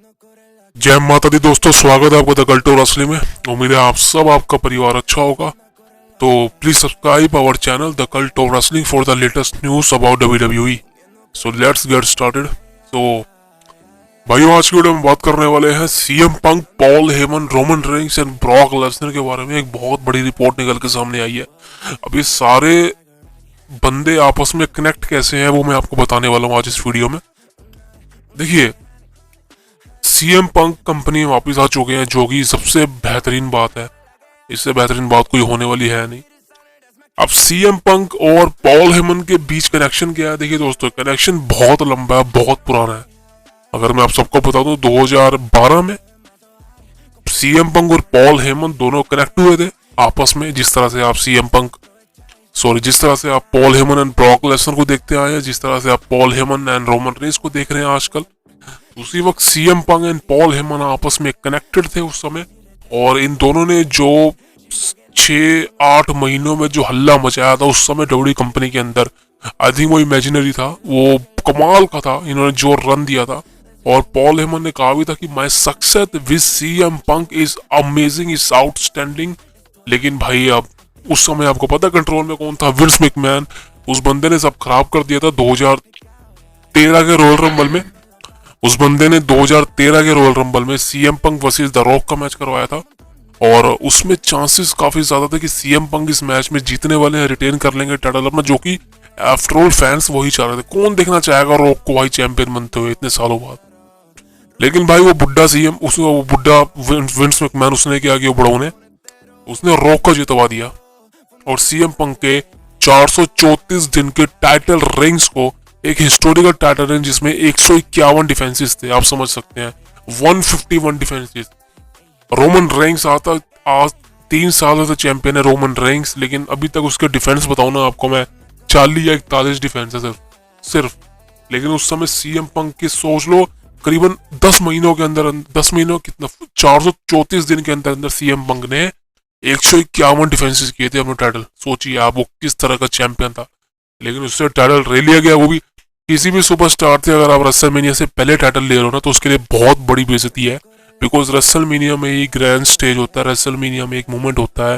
जय माता दी दोस्तों, स्वागत है आपका द कल्ट ऑफ रेसलिंग में। उम्मीद है आप सब, आपका परिवार अच्छा होगा। तो please subscribe our channel the cult of wrestling for the latest news about WWE। So let's get started. तो भाइयों, आज की वीडियो में बात करने वाले हैं CM Punk, Paul Heyman, Roman Reigns and Brock Lesnar के बारे में। एक बहुत बड़ी रिपोर्ट निकल के सामने आई है। अब ये सारे बंदे आपस में कनेक्ट कैसे हैं वो मैं आपको बताने वाला हूँ आज इस वीडियो में। देखिए, सीएम पंक कंपनी में वापस आ चुके हैं, जो कि सबसे बेहतरीन बात है। इससे बेहतरीन बात कोई होने वाली है नहीं। अब सीएम पंक और पॉल हेमन के बीच कनेक्शन क्या है? देखिए दोस्तों, कनेक्शन बहुत लंबा है, बहुत पुराना है। अगर मैं आप सबको बता दूं, 2012 में सीएम पंक और पॉल हेमन दोनों कनेक्ट हुए थे आपस में। जिस तरह से आप Paul Heyman and Brock Lesnar को देखते आए हैं, जिस तरह से आप Paul Heyman and Roman Reigns को देख रहे हैं आजकल, उसी वक्त CM Punk and Paul Heyman आपस में कनेक्टेड थे उस समय। और इन दोनों ने जो 6-8 महीनों में जो हल्ला मचाया था उस समय डब्ल्यूडब्ल्यूई कंपनी के अंदर, आई थिंक वो इमेजिनरी था, वो कमाल का था। इन्होंने जो रन दिया था, और पॉल हेमन ने कहा भी था कि my success with CM Punk is amazing, is outstanding. लेकिन भाई, अब उस समय आपको पता कंट्रोल में कौन था? Vince McMahon. उस बंदे ने सब खराब कर दिया था 2013 के रॉयल रंबल में। उस बंदे ने 2013 के रॉयल रंबल में CM Punk versus the rock का मैच करवाया था, और उसमें चांसेस काफी ज्यादा थे कि सीएम पंक इस मैच में जीतने वाले हैं, रिटेन कर लेंगे टाइटल अपना, जो कि आफ्टर ऑल फैंस वही चाह रहे थे। कौन देखना चाहेगा रॉक को भाई चैंपियन बनते हुए इतने सालों बाद? लेकिन भाई वो बुड्ढा विंस मैकमैन, उसने क्या किया? बुढ़ाऊ ने उसने रॉक को जितवा दिया, और सीएम पंक के 434 दिन के टाइटल रिंग्स को, एक हिस्टोरिकल टाइटल रेंज जिसमें 151 डिफेंसेस थे, आप समझ सकते हैं, 151 डिफेंसेस। रोमन रेंस आज 3 साल से चैंपियन है रोमन रेंस, लेकिन अभी तक उसके डिफेंस बताऊं ना आपको मैं, 40 या 41 डिफेंस है सिर्फ। लेकिन उस समय सीएम पंक की सोच लो, करीबन 10 महीनों के अंदर, 10 महीनों कितना, 434 दिन के अंदर अंदर सीएम पंक ने 151 डिफेंसेस किए थे अपने टाइटल। सोचिए आप वो किस तरह का चैंपियन था। लेकिन उससे टाइटल ले लिया गया, वो भी किसी भी सुपरस्टार थे। अगर आप रेसलमेनिया से पहले टाइटल ले रहे हो ना, तो उसके लिए बहुत बड़ी बेइज्जती है। बिकॉज रेसलमेनिया में ही ग्रैंड स्टेज होता है, रेसलमेनिया में एक मोमेंट होता है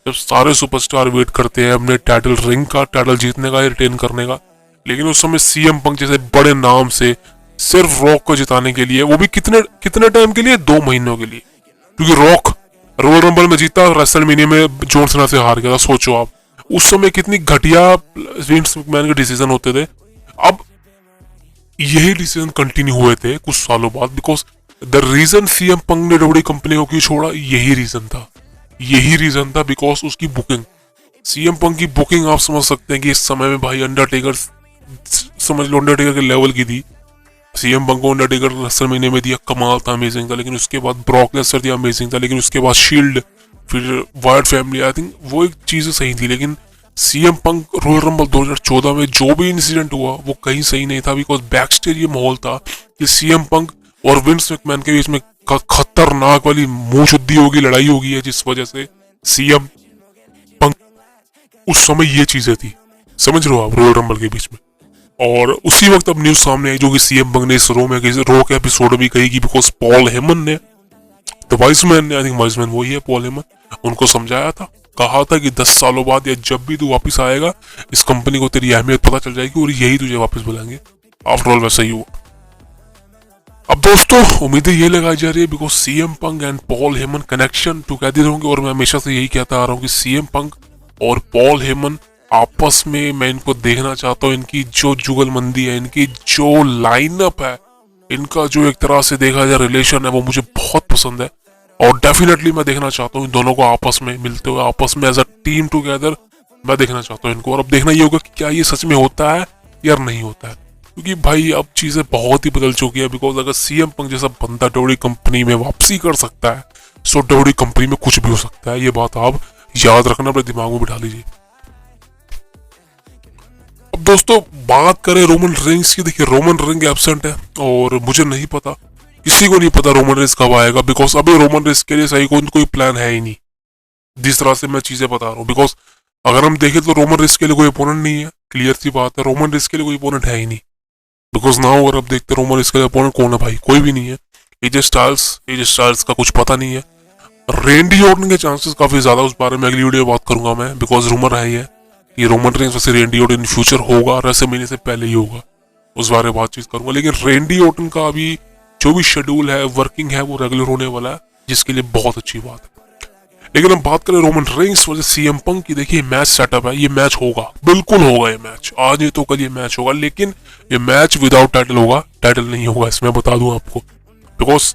जब सारे सुपरस्टार वेट करते हैं अपने टाइटल रिंग का, टाइटल जीतने का, रिटेन करने का। लेकिन उस समय सीएम पंक जैसे बड़े नाम से सिर्फ रॉक को जिताने के लिए, वो भी कितने टाइम के लिए? 2 महीनों के लिए। क्योंकि रॉक रॉयल रंबल में जीता, रेसलमेनिया में जॉन सीना से हार गया था। सोचो आप उस समय कितनी घटिया विंस मैकमैन के डिसीजन होते थे। अब यही डिसीजन कंटिन्यू हुए थे कुछ सालों बाद, because the reason CM Punk ने डब्ल्यूडब्ल्यूई कंपनी को क्यों छोड़ा, यही रीजन था बिकॉज उसकी बुकिंग, सीएम पंक की बुकिंग। आप समझ सकते हैं कि इस समय में भाई अंडरटेकर, समझ लो अंडरटेकर के लेवल की थी। सीएम पंक को अंडरटेकर रेसलमेनिया में दिया, कमाल था, अमेजिंग था। लेकिन उसके बाद ब्रॉक लेसनर दिया, अमेजिंग था। लेकिन उसके बाद शील्ड, फिर वाइट फैमिली, आई थिंक वो एक चीज सही थी। लेकिन सीएम पंक रॉयल रंबल 2014 में जो भी इंसिडेंट हुआ वो कहीं सही नहीं था, बिकॉज बैक स्टेज ये माहौल था कि सीएम पंक और विंस मैकमैन के बीच में खतरनाक वाली मुंहशुद्धि होगी, लड़ाई होगी है, जिस वजह से सीएम पंक, उस समय ये चीजें थी, समझ रहे हो आप, रॉयल रंबल के बीच में। और उसी वक्त अब न्यूज सामने आई, जो कि सीएम पंक ने इस रो के एपिसोड में कही कि बिकॉज पॉल हेमन ने, तो वाइसमैन ने, आई थिंक वाइसमैन वही है पॉल हेमन, उनको समझाया था, कहा था कि 10 सालों बाद या जब भी तू वापस आएगा, इस कंपनी को तेरी अहमियत पता चल जाएगी और यही तुझे वापस बुलाएंगे। आफ्टर ऑल वैसा ही हुआ। अब दोस्तों, उम्मीदें ये लगाई जा रही है because CM Punk and Paul Heyman connection together होंगे। और मैं हमेशा से यही कहता आ रहा हूँ कि सीएम पंक और पॉल हेमन आपस में, मैं इनको देखना चाहता हूँ। इनकी जो जुगलबंदी है, इनकी जो लाइनअप है, इनका जो एक तरह से देखा जाए रिलेशन है, वो मुझे बहुत पसंद है। और डेफिनेटली मैं देखना चाहता हूँ इन दोनों को आपस में मिलते हुए, आपस में एज अ टीम टुगेदर मैं देखना चाहता हूँ इनको। और अब देखना ये होगा कि क्या ये सच में होता है या नहीं होता है, क्योंकि भाई अब चीजें बहुत ही बदल चुकी है। बिकॉज अगर सीएम पंक जैसा बंदा डब्ल्यूडब्ल्यूई कंपनी में वापसी कर सकता है, सो डब्ल्यूडब्ल्यूई कंपनी में कुछ भी हो सकता है। ये बात आप याद रखना, अपने दिमाग में बिठा लीजिए। अब दोस्तों, बात करें रोमन रेंस की। देखिए, रोमन रेंस एब्सेंट है, और मुझे नहीं पता, किसी को नहीं पता रोमन रेंस कब आएगा, बिकॉज अभी रोमन रेंस के लिए सही कोई प्लान है ही नहीं, जिस तरह से मैं चीजें बता रहा हूँ। बिकॉज अगर हम देखें तो रोमन रेंस के लिए कोई ओपोनेंट नहीं है, क्लियर सी बात है, रोमन रेंस के लिए कोई ओपोनेंट है ही नहीं। बिकॉज नाउ अगर आप देखते रोमन रेंस के लिए ओपोनेंट कौन है भाई? कोई भी नहीं है। एजे स्टाइल्स का कुछ पता नहीं है। रेंडी ऑर्टन के चांसेस काफी ज्यादा, उस बारे में अगली वीडियो में बात करूंगा मैं, बिकॉज रूमर है ये कि रोमन रेंस वैसे रेंडी ऑर्टन इन फ्यूचर होगा, रेसलमेनिया से पहले ही होगा, उस बारे में बातचीत करूंगा। लेकिन रेंडी ऑर्टन का अभी जो भी शेड्यूल है, वर्किंग है, वो रेगुलर होने वाला है, जिसके लिए बहुत अच्छी बात है। लेकिन हम बात करें Roman Reigns versus CM Punk की, देखिए मैच सेटअप है, ये मैच होगा, बिल्कुल होगा ये मैच, आज नहीं तो कल ये मैच होगा। लेकिन ये मैच विदाउट टाइटल होगा, टाइटल नहीं होगा इसमें, बता दूं आपको, बिकॉज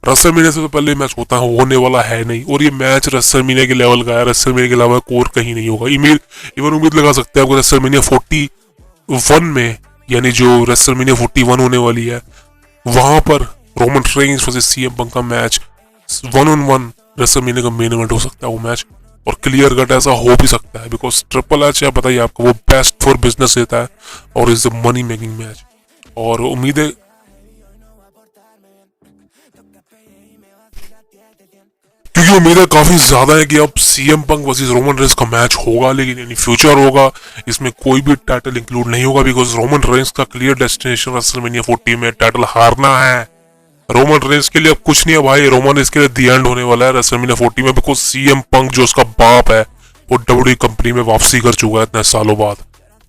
रेसलमेनिया से तो पहले मैच होने वाला है नहीं, और ये मैच रेसलमेनिया के लेवल का है, रेसलमेनिया के अलावा और कहीं नहीं होगा। इवन उम्मीद लगा सकते हैं आपको रेसलमेनिया 41 में, यानी जो रेसलमेनिया 41 होने वाली है, वहां पर Roman Reigns versus CM Punk का मैच 1-on-1 रेसलमेनिया का मेन इवेंट हो सकता है वो मैच, और क्लियर कट ऐसा हो भी सकता है, बिकॉज ट्रिपल एच है, बताइए आपको, वो बेस्ट फॉर बिजनेस देता है और is the money making match. और उम्मीद है क्योंकि उम्मीदें काफी ज्यादा है कि अब CM Punk versus Roman Reigns का मैच होगा, लेकिन इन फ्यूचर होगा, इसमें कोई भी टाइटल इंक्लूड नहीं होगा, बिकॉज रोमन रेंस का क्लियर डेस्टिनेशन रेसलमेनिया 40 में टाइटल हारना है। रोमन रेंस के लिए अब कुछ नहीं है भाई, रोमन रेंस के लिए दी एंड होने वाला है रेसलमेनिया 40 में, बिकॉज सीएम पंक जो उसका बाप है वो डब्ल्यूडब्ल्यूई कंपनी में वापसी कर चुका है इतने सालों बाद।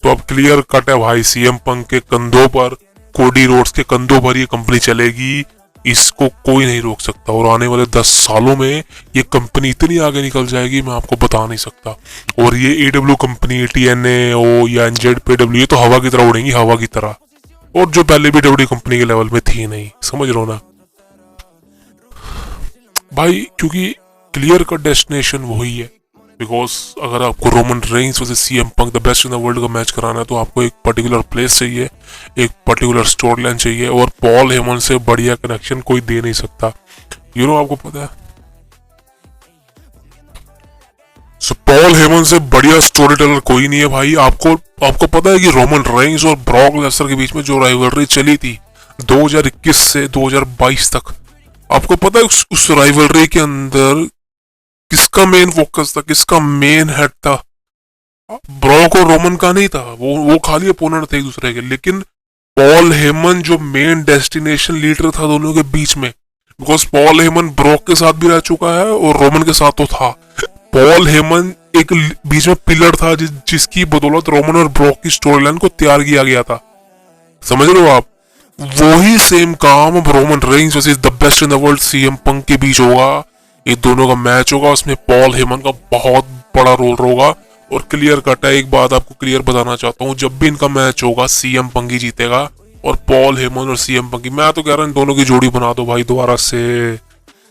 तो अब क्लियर कट है भाई, सीएम पंक के कंधों पर, कोडी रोड्स के कंधों पर ये कंपनी चलेगी, इसको कोई नहीं रोक सकता। और आने वाले 10 सालों में ये कंपनी इतनी आगे निकल जाएगी, मैं आपको बता नहीं सकता। और ये एडब्ल्यू कंपनी, TNA या NZPW, ये तो हवा की तरह उड़ेंगी, हवा की तरह, और जो पहले भी डब्ल्यूडब्ल्यूई कंपनी के लेवल में थी नहीं, समझ रहे हो ना भाई, क्योंकि क्लियर कट डेस्टिनेशन वही है। बिकॉज अगर आपको Roman Reigns versus CM Punk the best in the world का मैच कराना है, तो आपको एक पर्टिकुलर प्लेस चाहिए, एक पर्टिकुलर स्टोरी लाइन चाहिए, और पॉल हेमन से बढ़िया कनेक्शन कोई दे नहीं सकता। यू नो, आपको पता है, सो पॉल हेमन से बढ़िया स्टोरी टेलर कोई नहीं है भाई। आपको पता है कि रोमन रेंस और ब्रॉक लेसनर के बीच में जो राइवलरी चली थी 2021 से 2022 तक, आपको पता है उस राइवलरी के अंदर किसका मेन फोकस था, किसका मेन हेड था? ब्रॉक और रोमन का नहीं था, वो खाली अपोनेंट थे एक दूसरे के। लेकिन पॉल हेमन जो मेन डेस्टिनेशन लीडर था दोनों के बीच में, बिकॉज पॉल हेमन ब्रॉक के साथ भी रह चुका है और रोमन के साथ तो था। पॉल हेमन एक बीच में पिलर था जिसकी बदौलत रोमन और ब्रॉक की स्टोरी लाइन को तैयार किया गया था, समझ रहे हो आप? वही सेम काम अब Roman Reigns versus the best in the world CM Punk के बीच होगा। ये दोनों का मैच होगा, उसमें पॉल हेमन का बहुत बड़ा रोल होगा। और क्लियर कट है, एक बात आपको क्लियर बताना चाहता हूँ, जब भी इनका मैच होगा सीएम पंक ही जीतेगा, और पॉल हेमन और सीएम पंक की, मैं तो कह रहा हूँ इन दोनों की जोड़ी बना दो भाई दोबारा से।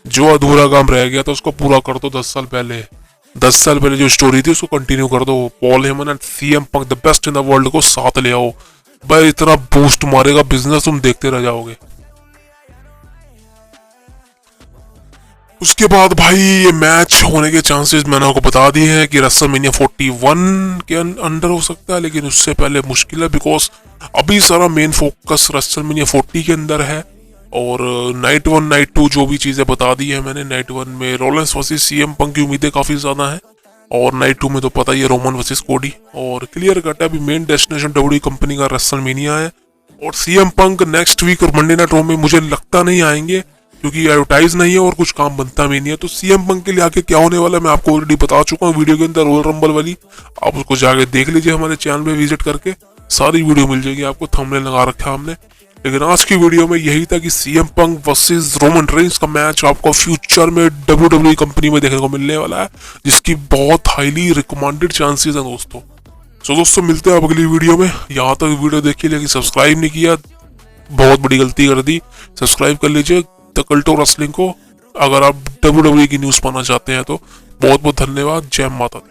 जो अधूरा काम रह गया था उसको पूरा कर दो। 10 साल पहले जो स्टोरी थी उसको कंटिन्यू कर दो। Paul Heyman and CM Punk the best in the world को साथ ले आओ भाई, इतना बूस्ट मारेगा बिजनेस, तुम देखते रह जाओगे। उसके बाद भाई ये मैच होने के चांसेस मैंने आपको बता दिए हैं कि रेसलमेनिया 41 के अंडर हो सकता है, लेकिन उससे पहले मुश्किल है, बिकॉज अभी सारा मेन फोकस रेसलमेनिया 40 के अंदर है। और नाइट 1 नाइट 2 जो भी चीजें बता दी है मैंने, नाइट 1 में रोलेंस वर्सेस सीएम पंक की उम्मीदें काफी ज्यादा है, और नाइट 2 में तो पता ही है रोमन वर्सेस कोडी। और क्लियर कट है, अभी मेन डेस्टिनेशन डब्ल्यूडब्ल्यूई कंपनी का रेसलमेनिया है। और सीएम पंक नेक्स्ट वीक और मंडे नाइट रॉ में मुझे लगता नहीं आएंगे, क्योंकि एडवर्टाइज नहीं है और कुछ काम बनता भी नहीं है। तो सीएम पंक के लिए आके क्या होने वाला है मैं आपको ऑलरेडी बता चुका हूँ वीडियो के अंदर, रॉयल रंबल वाली, आप उसको जाके देख लीजिए हमारे चैनल पे विजिट करके, सारी वीडियो मिल जाएगी आपको, थंबनेल लगा रखा है हमने। लेकिन आज की वीडियो में यही था कि CM Punk versus Roman Reigns का मैच आपको फ्यूचर में डब्ल्यूडब्ल्यूई कंपनी में देखने को मिलने वाला है, जिसकी बहुत हाईली रिकमेंडेड चांसेस हैं दोस्तों। सो दोस्तों मिलते हैं आप अगली वीडियो में। यहाँ तक वीडियो देखिए लेकिन सब्सक्राइब नहीं किया, बहुत बड़ी गलती कर दी। सब्सक्राइब कर लीजिए द कल्ट ऑफ रेसलिंग को, अगर आप डब्ल्यूडब्ल्यूई की न्यूज पाना चाहते हैं तो। बहुत बहुत धन्यवाद, जय माता दी।